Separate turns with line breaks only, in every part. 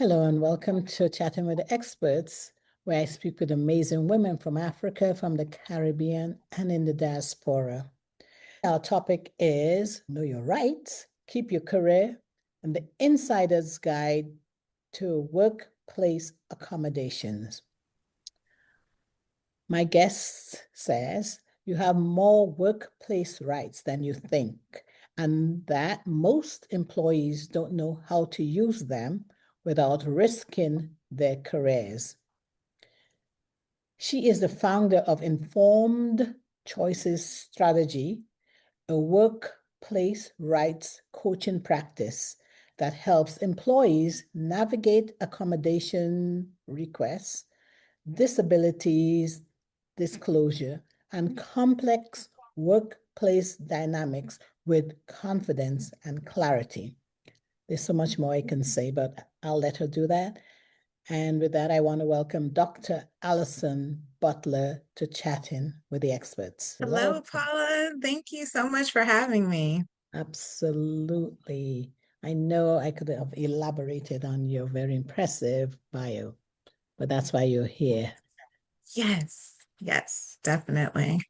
Hello and welcome to Chatting with the Experts, where I speak with amazing women from Africa, from the Caribbean, and in the diaspora. Our topic is Know Your Rights, Keep Your Career, and the Insider's Guide to Workplace Accommodations. My guest says you have more workplace rights than you think, and that most employees don't know how to use them without risking their careers. She is the founder of Informed Choices Strategy, a workplace rights coaching practice that helps employees navigate accommodation requests, disabilities disclosure, and complex workplace dynamics with confidence and clarity. There's so much more I can say, but I'll let her do that. And with that, I want to welcome Dr. Allison Butler to Chatting with the Experts.
Hello,
Welcome.
Paula. Thank you so much for having me.
Absolutely. I know I could have elaborated on your very impressive bio, but that's why you're here.
Yes, definitely.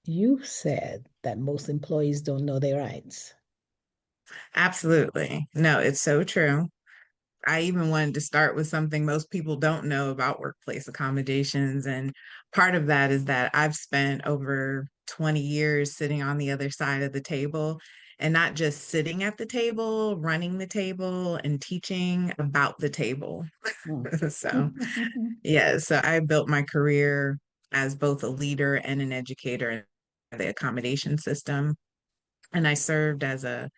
You said that most employees don't know their rights.
Absolutely. No, it's so true. I even wanted to start with something most people don't know about workplace accommodations. And part of that is that I've spent over 20 years sitting on the other side of the table and not just sitting at the table, running the table and teaching about the table.
Mm.
So, yeah, so I built my career as both a leader and an educator in the accommodation system. And I served as a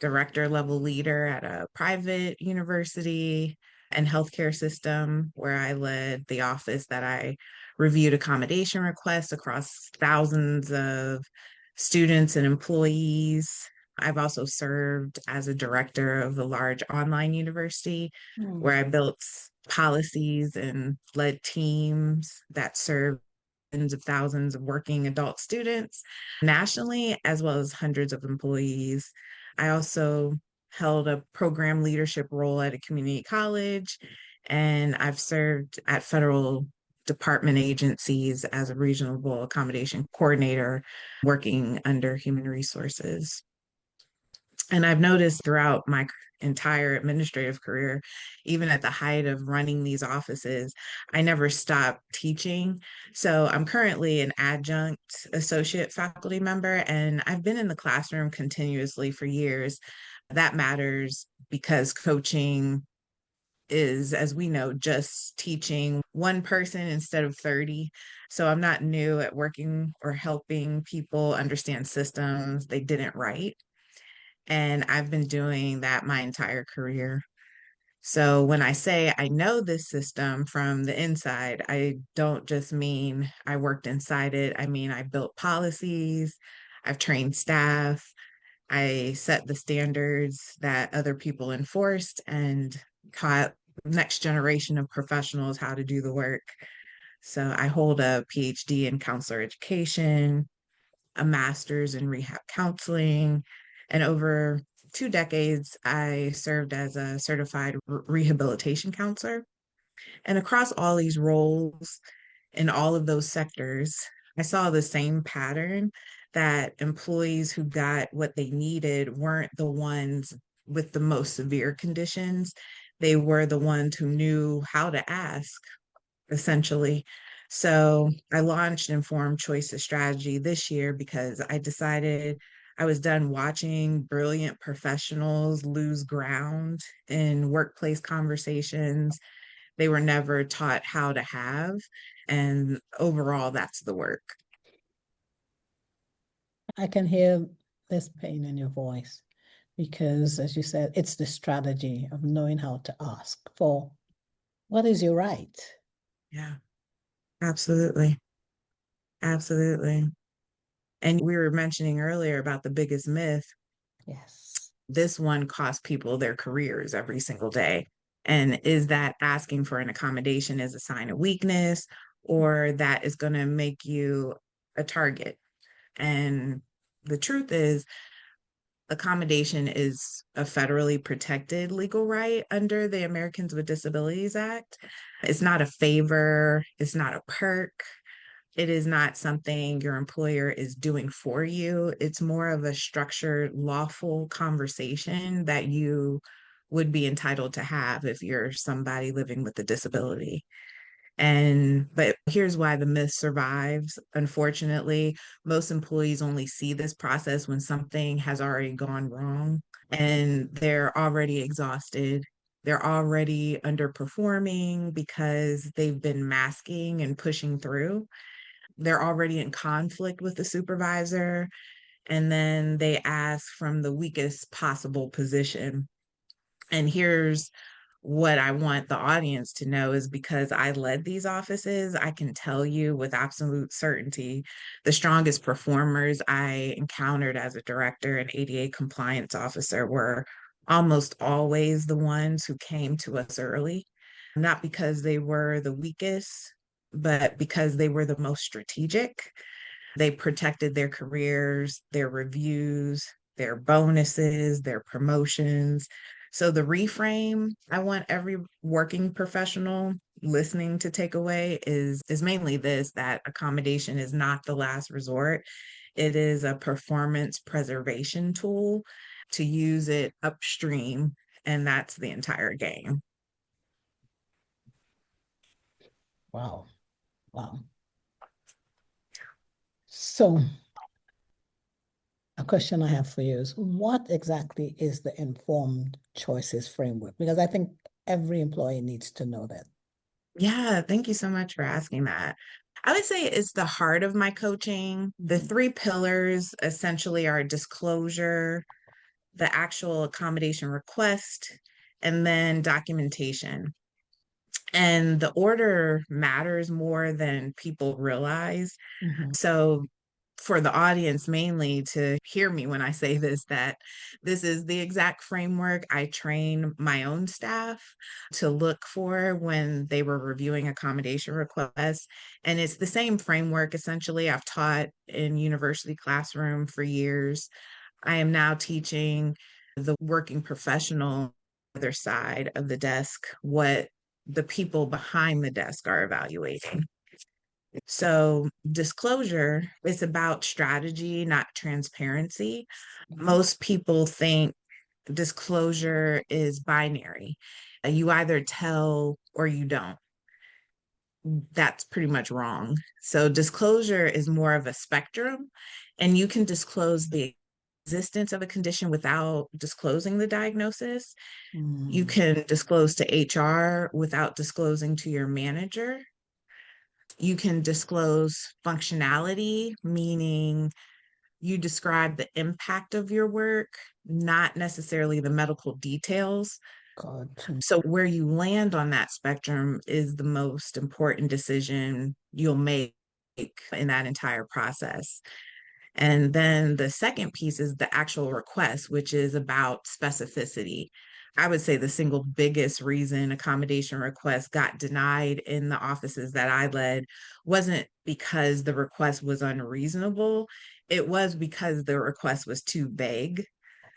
director level leader at a private university and healthcare system where I led the office that I reviewed accommodation requests across thousands of students and employees. I've also served as a director of a large online university
Mm.
where I built policies and led teams that serve tens of thousands of working adult students nationally, as well as hundreds of employees. I also held a program leadership role at a community college, and I've served at federal department agencies as a regional accommodation coordinator working under human resources. And I've noticed throughout my entire administrative career, even at the height of running these offices, I never stopped teaching. So I'm currently an adjunct associate faculty member, and I've been in the classroom continuously for years. That matters because coaching is, as we know, just teaching one person instead of 30. So I'm not new at working or helping people understand systems they didn't write. And I've been doing that my entire career. So when I say I know this system from the inside, I don't just mean I worked inside it. I mean, I built policies, I've trained staff, I set the standards that other people enforced and taught next generation of professionals how to do the work. So I hold a PhD in counselor education, a master's in rehab counseling, and over 2 decades, I served as a certified rehabilitation counselor. And across all these roles in all of those sectors, I saw the same pattern that employees who got what they needed weren't the ones with the most severe conditions. They were the ones who knew how to ask essentially. So I launched Informed Choices Strategy this year because I decided I was done watching brilliant professionals lose ground in workplace conversations they were never taught how to have. And overall, that's the work.
I can hear this pain in your voice because, as you said, it's the strategy of knowing how to ask for what is your right.
Yeah, absolutely. Absolutely. And we were mentioning earlier about the biggest myth.
Yes.
This one costs people their careers every single day. And is that asking for an accommodation is a sign of weakness, or that is going to make you a target? And the truth is, Accommodation is a federally protected legal right under the Americans with Disabilities Act. It's not a favor, it's not a perk. It is not something your employer is doing for you. It's more of a structured, lawful conversation that you would be entitled to have if you're somebody living with a disability. But here's why the myth survives. Unfortunately, most employees only see this process when something has already gone wrong and they're already exhausted. They're already underperforming because they've been masking and pushing through. They're already in conflict with the supervisor, and then they ask from the weakest possible position. And here's what I want the audience to know is because I led these offices, I can tell you with absolute certainty the strongest performers I encountered as a director and ADA compliance officer were almost always the ones who came to us early, not because they were the weakest, but because they were the most strategic. They protected their careers, their reviews, their bonuses, their promotions. So the reframe I want every working professional listening to take away is mainly this, that accommodation is not the last resort. It is a performance preservation tool to use it upstream, and that's the entire game.
Wow. Wow. So a question I have for you is what exactly is the informed choices framework? Because I think every employee needs to know that.
Yeah, thank you so much for asking that. I would say it's the heart of my coaching. The three pillars essentially are disclosure, the actual accommodation request, and then documentation. And the order matters more than people realize.
Mhm.
So for the audience mainly to hear me when I say this, that this is the exact framework I train my own staff to look for when they were reviewing accommodation requests. And it's the same framework essentially I've taught in university classroom for years. I am now teaching the working professional other side of the desk what the people behind the desk are evaluating. So, disclosure is about strategy, not transparency. Most people think disclosure is binary. You either tell or you don't. That's pretty much wrong. So, disclosure is more of a spectrum, and you can disclose the existence of a condition without disclosing the diagnosis. You
Mm.
can disclose to HR without disclosing to your manager. You can disclose functionality, meaning you describe the impact of your work, not necessarily the medical details.
God.
So, where you land on that spectrum is the most important decision you'll make in that entire process. And then the second piece is the actual request, which is about specificity. I would say the single biggest reason accommodation requests got denied in the offices that I led wasn't because the request was unreasonable. It was because the request was too vague.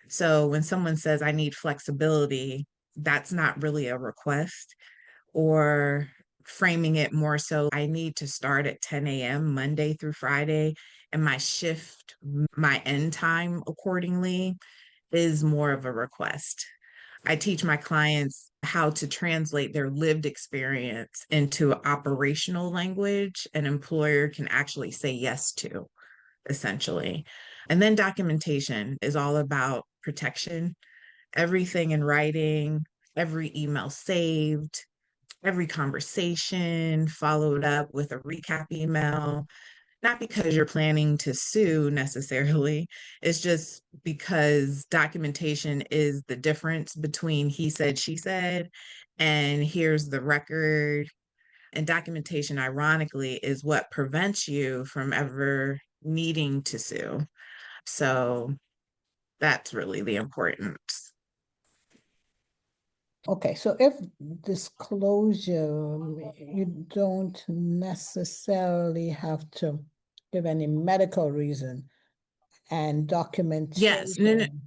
So when someone says, I need flexibility, that's not really a request. Or framing it more so, I need to start at 10 a.m. Monday through Friday, and my shift, my end time accordingly is more of a request. I teach my clients how to translate their lived experience into operational language an employer can actually say yes to, essentially. And then documentation is all about protection, everything in writing, every email saved, every conversation followed up with a recap email, not because you're planning to sue necessarily. It's just because documentation is the difference between he said, she said, and here's the record. And documentation, ironically, is what prevents you from ever needing to sue. So that's really the importance.
Okay, so if disclosure, you don't necessarily have to give any medical reason and
Yes, no, no,
documentation.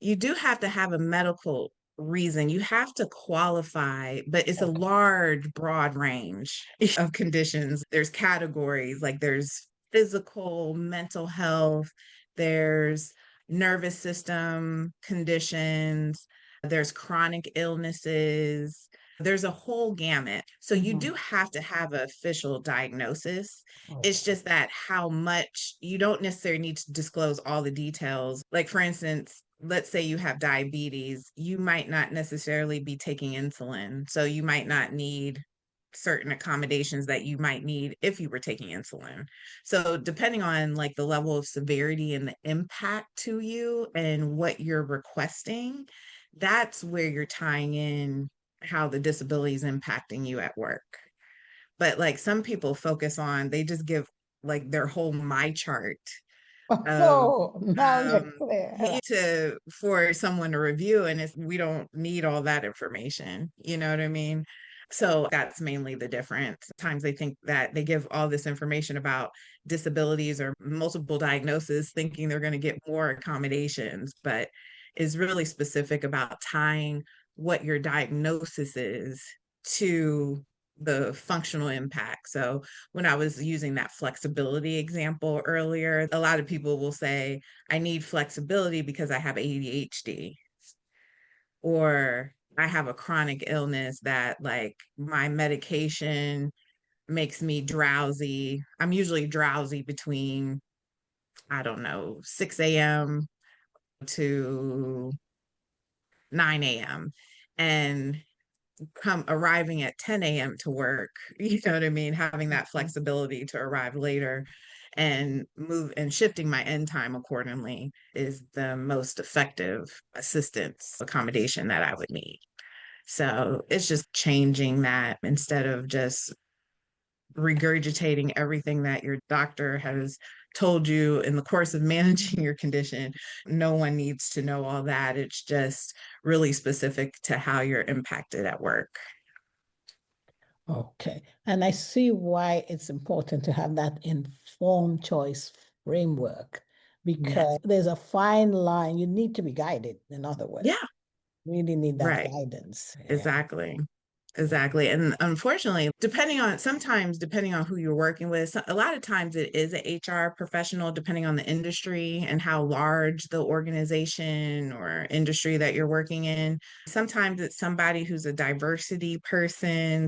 You do have to have a medical reason. You have to qualify, but it's a
Okay.
large, broad range of conditions. There's categories, like there's physical, mental health, there's nervous system conditions, there's chronic illnesses. There's a whole gamut. So you
Mhm.
do have to have an official diagnosis. It's
Okay.
just that how much you don't necessarily need to disclose all the details. Like, for instance, let's say you have diabetes, you might not necessarily be taking insulin. So you might not need certain accommodations that you might need if you were taking insulin. So depending on like the level of severity and the impact to you and what you're requesting, that's where you're tying in how the disability is impacting you at work. But like some people focus on, they just give like their whole my chart of
Oh, now you're
um
clear.
to for someone to review, and it's we don't need all that information, you know what I mean? So that's mainly the difference. Sometimes they think that they give all this information about disabilities or multiple diagnoses thinking they're going to get more accommodations, but is really specific about tying what your diagnosis is to the functional impact. So when I was using that flexibility example earlier, a lot of people will say, I need flexibility because I have ADHD, or I have a chronic illness that, like, my medication makes me drowsy. I'm usually drowsy between, I don't know, 6 a.m. to 9 a.m. And come arriving at 10 a.m. to work, you know what I mean? Having that
Mhm.
flexibility to arrive later and move and shifting my end time accordingly is the most effective assistance accommodation that I would need. So it's just changing that instead of just regurgitating everything that your doctor has told you in the course of managing your condition. No one needs to know all that. It's just really specific to how you're impacted at work.
Okay. And I see why it's important to have that informed choice framework because
Yes.
there's a fine line. You need to be guided, in other words.
Yeah.
Really need that
Right.
guidance. Yeah.
Exactly. Exactly. And unfortunately, sometimes depending on who you're working with, a lot of times it is an HR professional, depending on the industry and how large the organization or industry that you're working in. Sometimes it's somebody who's a diversity person.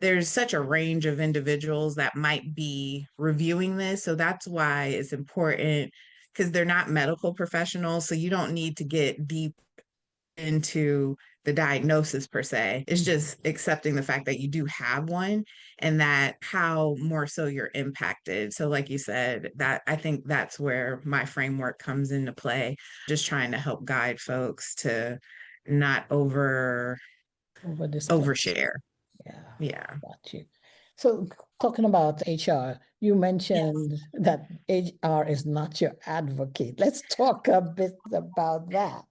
There's such a range of individuals that might be reviewing this. So that's why it's important because they're not medical professionals. So you don't need to get deep into the diagnosis per se. It's
Mhm.
just accepting the fact that you do have one and that how more so you're impacted. So like you said, that I think that's where my framework comes into play, just trying to help guide folks to not
Over disclose.
overshare.
Yeah.
Yeah.
Got you. So talking about HR, you
Yes.
mentioned that HR is not your advocate. Let's talk a bit about that.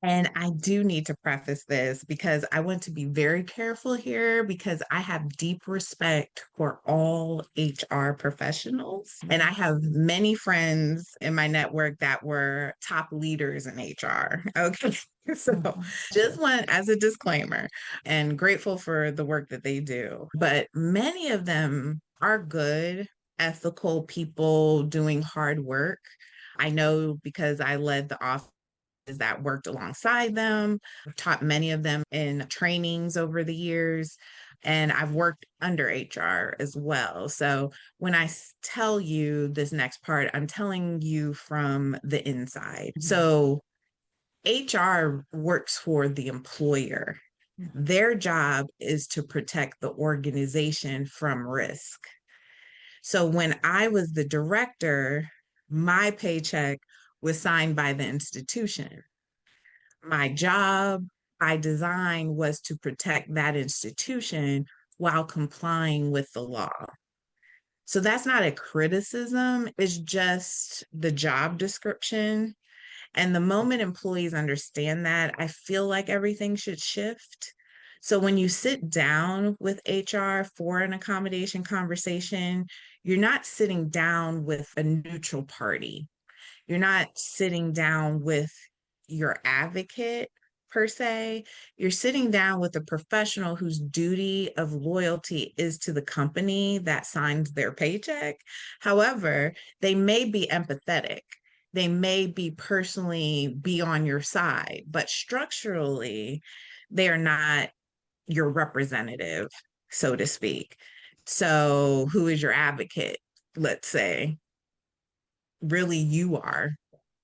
And I do need to preface this because I want to be very careful here because I have deep respect for all HR professionals. And I have many friends in my network that were top leaders in HR. Okay. So
Mhm.
just
Sure.
want as a disclaimer and grateful for the work that they do. But many of them are good, ethical people doing hard work. I know because I led the office that worked alongside them. I've taught many of them in trainings over the years, and I've worked under HR as well. So when I tell you this next part, I'm telling you from the inside.
Mhm.
So HR works for the employer. Their job is to protect the organization from risk. So when I was the director, my paycheck was signed by the institution. My job by design was to protect that institution while complying with the law. So that's not a criticism, it's just the job description. And the moment employees understand that, I feel like everything should shift. So when you sit down with HR for an accommodation conversation, you're not sitting down with a neutral party. You're not sitting down with your advocate per se. You're sitting down with a professional whose duty of loyalty is to the company that signs their paycheck. However, they may be empathetic. They may be personally be on your side, but structurally, they are not your representative, so to speak. So, who is your advocate? Let's say, really, you are,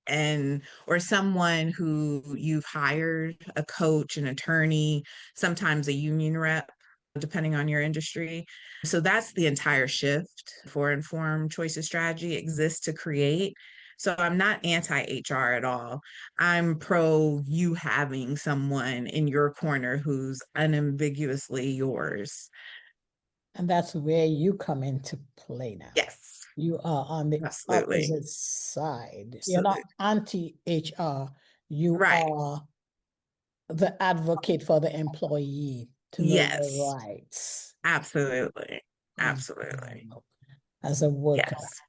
and or someone who you've hired, a coach, an attorney, sometimes a union rep, depending on your industry. So that's the entire shift for informed choices strategy exists to create. So I'm not anti HR at all. I'm pro you having someone in your corner who's unambiguously yours.
And that's where you come into play now.
Yes,
You are on the
absolutely.
opposite side. You're
Absolutely.
not anti-HR. You
Right.
are the advocate for the employee to know their
Yes,
rights
absolutely.
as,
Absolutely.
as a worker.
Yes.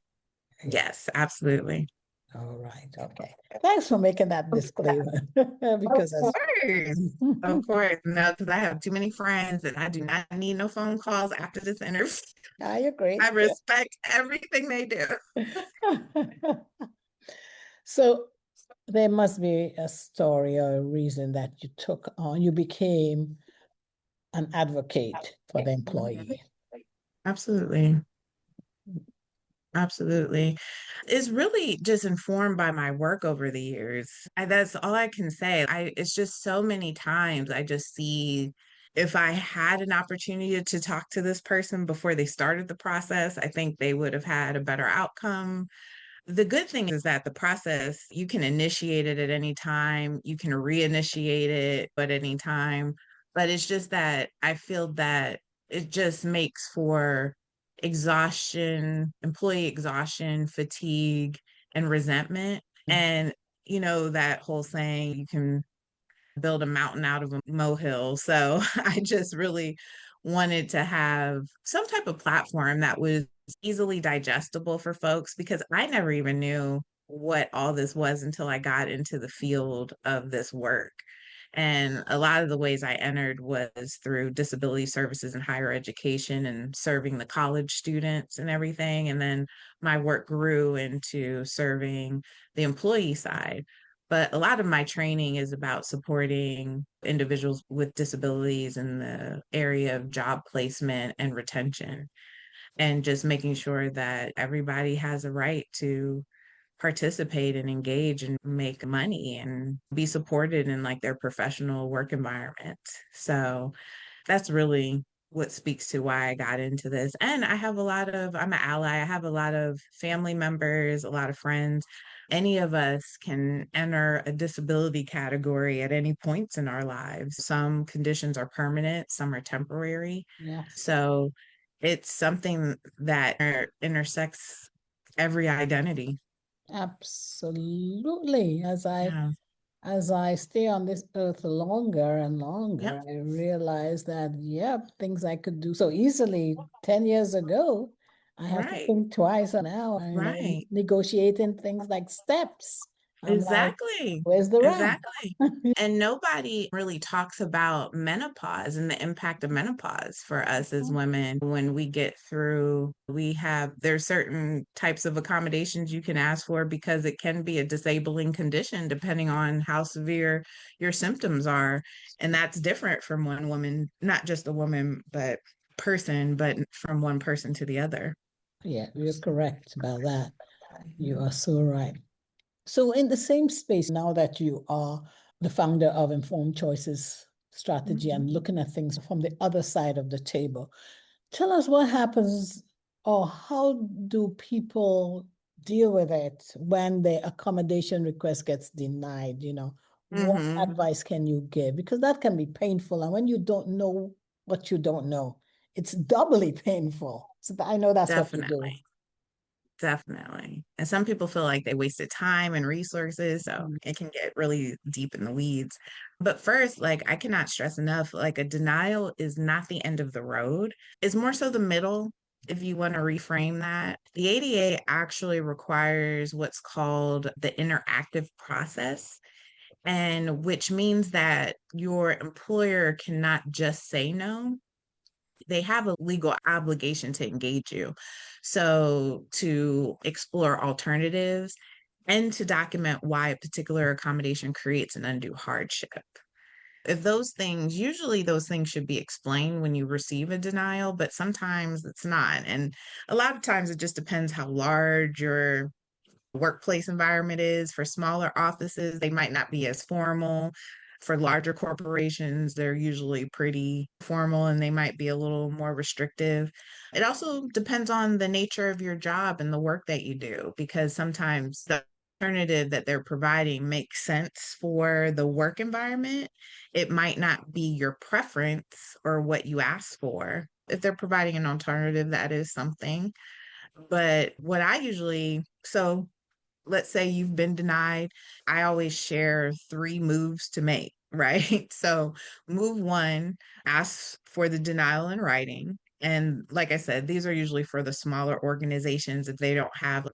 Yeah.
Yes, absolutely.
All right. Okay. Thanks for making that disclaimer
Of
because as
course. Of course. No, because I have too many friends and I do not need no phone calls after this interview.
I agree.
I respect everything they do.
So there must be a story or a reason that you took on, you became an advocate for the employee.
Absolutely. Absolutely. It's really just informed by my work over the years. That's all I can say. It's just so many times I just see if I had an opportunity to talk to this person before they started the process, I think they would have had a better outcome. The good thing is that the process, you can initiate it at any time, you can reinitiate it at any time. But it's just that I feel that it just makes for exhaustion, employee exhaustion, fatigue, and resentment. And, that whole saying, you can build a mountain out of a molehill. So I just really wanted to have some type of platform that was easily digestible for folks because I never even knew what all this was until I got into the field of this work. And a lot of the ways I entered was through disability services and higher education and serving the college students and everything. And then my work grew into serving the employee side. But a lot of my training is about supporting individuals with disabilities in the area of job placement and retention, and just making sure that everybody has a right to participate and engage and make money and be supported in like their professional work environment. So that's really what speaks to why I got into this. And I'm an ally. I have a lot of family members, a lot of friends. Any of us can enter a disability category at any points in our lives. Some conditions are permanent, some are temporary.
Yes,
So it's something that intersects every identity.
absolutely.
Yeah.
As I stay on this earth longer and
Yep.
longer, I realize that, yep, things I could do so easily 10 years ago, I have to
Right.
think twice now,
Right.
negotiating things like steps. I'm like,
Exactly.
where's the ramp?
Exactly. And nobody really talks about menopause and the impact of menopause for us as women. When we get through, there's certain types of accommodations you can ask for because it can be a disabling condition depending on how severe your symptoms are. And that's different from one woman, not just a woman, but person, but from one person to the other.
Yeah, you're correct about that. You are so right. So, in the same space, now that you are the founder of Informed Choices Strategy
Mhm.
and looking at things from the other side of the table, tell us what happens or how do people deal with it when the accommodation request gets denied? What
Mhm.
advice can you give? Because that can be painful. And when you don't know what you don't know, it's doubly painful. So I know that's what you do.
Definitely. Definitely. And some people feel like they wasted time and resources, so
Mm.
it can get really deep in the weeds. But first, like I cannot stress enough, like a denial is not the end of the road. It's more so the middle. if you want to reframe that, the ADA actually requires what's called the interactive process, and which means that your employer cannot just say no. They have a legal obligation to engage you. So, to explore alternatives and to document why a particular accommodation creates an undue hardship. If those things, usually those things should be explained when you receive a denial, but sometimes it's not. And a lot of times it just depends how large your workplace environment is. For smaller offices, they might not be as formal. For larger corporations, they're usually pretty formal and they might be a little more restrictive. It also depends on the nature of your job and the work that you do, because sometimes the alternative that they're providing makes sense for the work environment. It might not be your preference or what you asked for. If they're providing an alternative, that is something. But what I usually, so let's say you've been denied, I always share three moves to make, right? So, move one, ask for the denial in writing. And like I said, these are usually for the smaller organizations if they don't have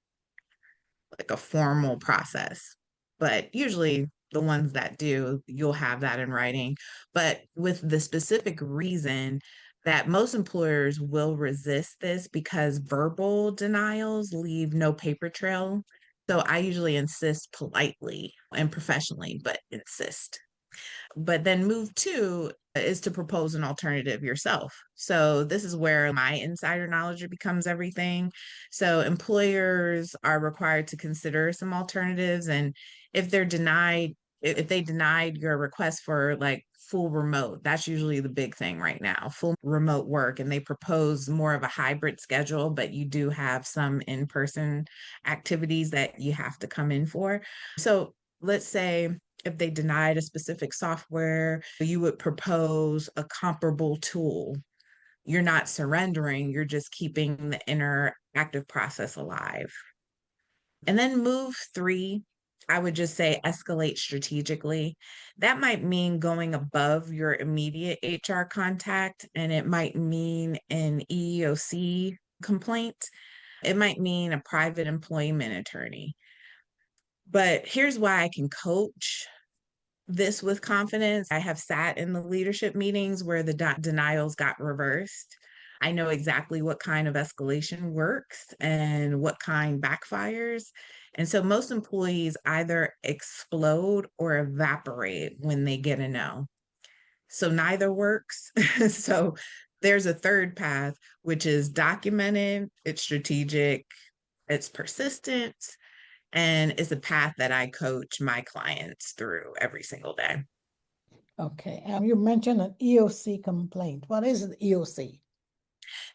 like a formal process. But usually the ones that do, you'll have that in writing. But with the specific reason that most employers will resist this because verbal denials leave no paper trail. So I usually insist politely and professionally, but insist. But then move two is to propose an alternative yourself. So this is where my insider knowledge becomes everything. So employers are required to consider some alternatives. And if they're denied, if they denied your request for like full remote, that's usually the big thing right now, full remote work. And they propose more of a hybrid schedule, but you do have some in-person activities that you have to come in for. So let's say if they denied a specific software, you would propose a comparable tool. You're not surrendering, you're just keeping the interactive process alive. And then move three, I would just say escalate strategically. That might mean going above your immediate HR contact, and it might mean an EEOC complaint. It might mean a private employment attorney. But here's why I can coach this with confidence. I have sat in the leadership meetings where the denials got reversed. I know exactly what kind of escalation works and what kind backfires. And so most employees either explode or evaporate when they get a no. So neither works. So there's a third path, which is documented, it's strategic, it's persistent, and it's a path that I coach my clients through every single day.
Okay. You mentioned an EOC complaint. What is an EOC?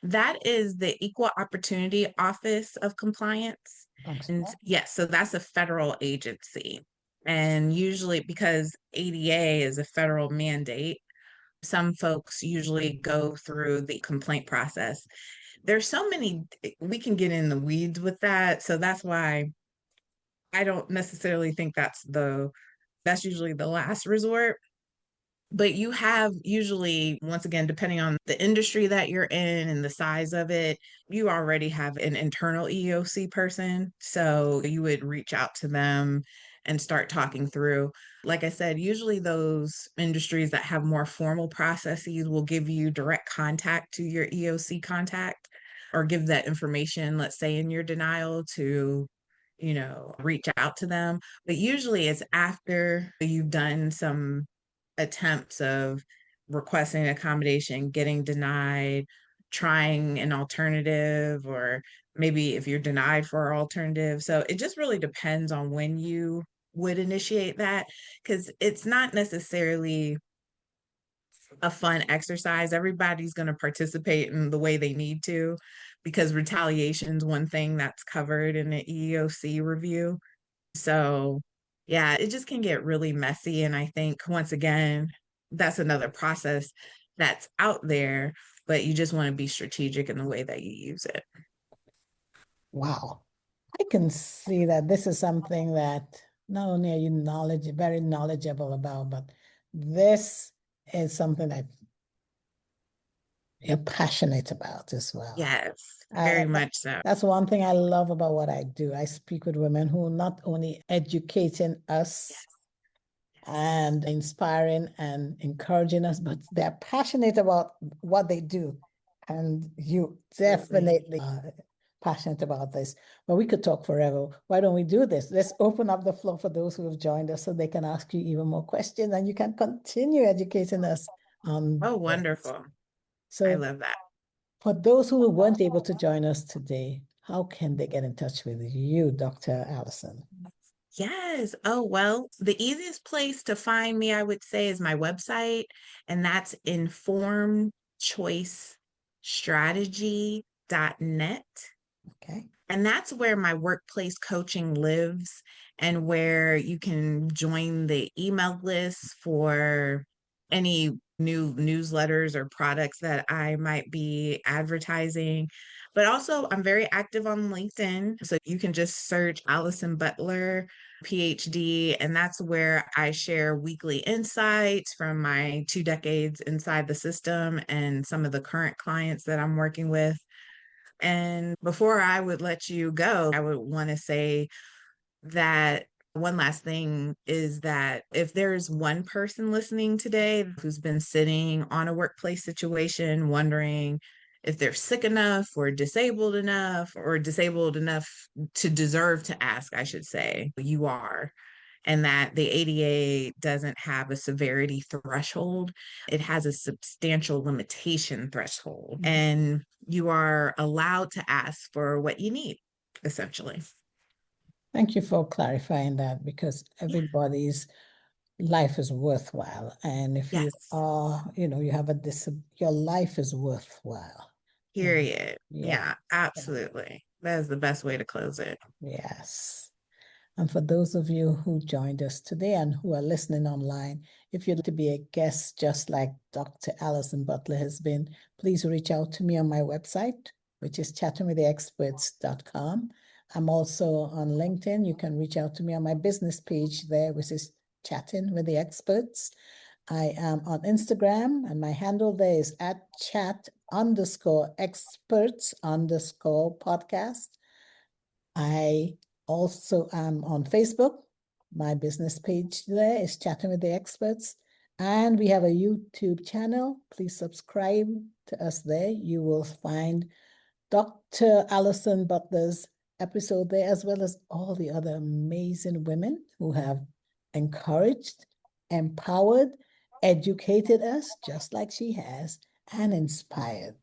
That is the Equal Opportunity Office of Compliance.
Thanks.
And yes, so that's a federal agency. And usually, because ADA is a federal mandate, some folks usually go through the complaint process. There's so many, we can get in the weeds with that. So that's why I don't necessarily think that's usually the last resort. But you have usually, once again, depending on the industry that you're in and the size of it, you already have an internal EOC person. So you would reach out to them and start talking through. Like I said, usually those industries that have more formal processes will give you direct contact to your EOC contact or give that information, let's say in your denial to reach out to them. But usually it's after you've done some attempts of requesting accommodation, getting denied, trying an alternative, or maybe if you're denied for an alternative. So it just really depends on when you would initiate that, because it's not necessarily a fun exercise. Everybody's going to participate in the way they need to, because retaliation is one thing that's covered in the EEOC review. So, yeah, it just can get really messy. And I think, once again, that's another process that's out there, but you just want to be strategic in the way that you use it.
Wow. I can see that this is something that not only are you very knowledgeable about, but this is something that you're passionate about as well.
Yes,
I,
very much so.
that's one thing I love about what I do. I speak with women who are not only educating us
Yes, yes.
and inspiring and encouraging us, but they're passionate about what they do. And you
Absolutely.
definitely are passionate about this. But we could talk forever. Why don't we do this? Let's open up the floor for those who have joined us so they can ask you even more questions and you can continue educating us on
Oh,
this.
wonderful. I
So,
love that.
for those who weren't able to join us today, how can they get in touch with you, Dr. Allison?
Yes. Oh, well, the easiest place to find me, I would say, is my website, and that's informedchoicestrategy.net.
Okay.
And that's where my workplace coaching lives and where you can join the email list for any new newsletters or products that I might be advertising. But also, I'm very active on LinkedIn. So you can just search Allison Butler, PhD, and that's where I share weekly insights from my 2 decades inside the system and some of the current clients that I'm working with. And before I would let you go, I would want to say that one last thing is that if there's one person listening today who's been sitting on a workplace situation, wondering if they're sick enough or disabled enough to deserve to ask, I should say, you are. And that the ADA doesn't have a severity threshold. It has a substantial limitation threshold. And you are allowed to ask for what you need, essentially.
Thank you for clarifying that because
Yeah.
everybody's life is worthwhile. And if you
Yes.
are, you have your life is worthwhile. And
Period.
yeah,
Yeah, absolutely. That is the best way to close it.
yes. And for those of you who joined us today and who are listening online, if you'd like to be a guest just like Dr. Allison Butler has been, please reach out to me on my website, which is chattingwiththeexperts.com. I'm also on LinkedIn. You can reach out to me on my business page there, which is Chatting with the Experts. I am on Instagram, and my handle there is at chat_experts_podcast. I also am on Facebook. My business page there is Chatting with the Experts. And we have a YouTube channel. Please subscribe to us there. You will find Dr. Allison Butler's episode there, as well as all the other amazing women who have encouraged, empowered, educated us, just like she has, and inspired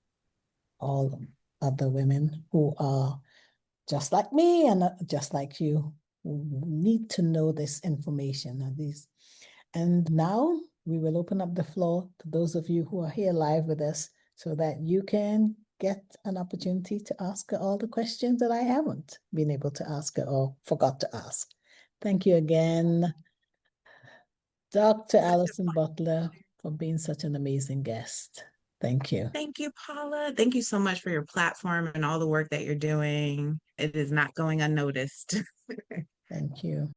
all other women who are just like me and just like you who need to know this information and these. And now we will open up the floor to those of you who are here live with us so that you can get an opportunity to ask her all the questions that I haven't been able to ask her or forgot to ask. Thank you again, Dr.
Such a
Allison Butler, for being such an amazing guest. Thank you.
Thank you, Paula. Thank you so much for your platform and all the work that you're doing. It is not going unnoticed.
Thank you.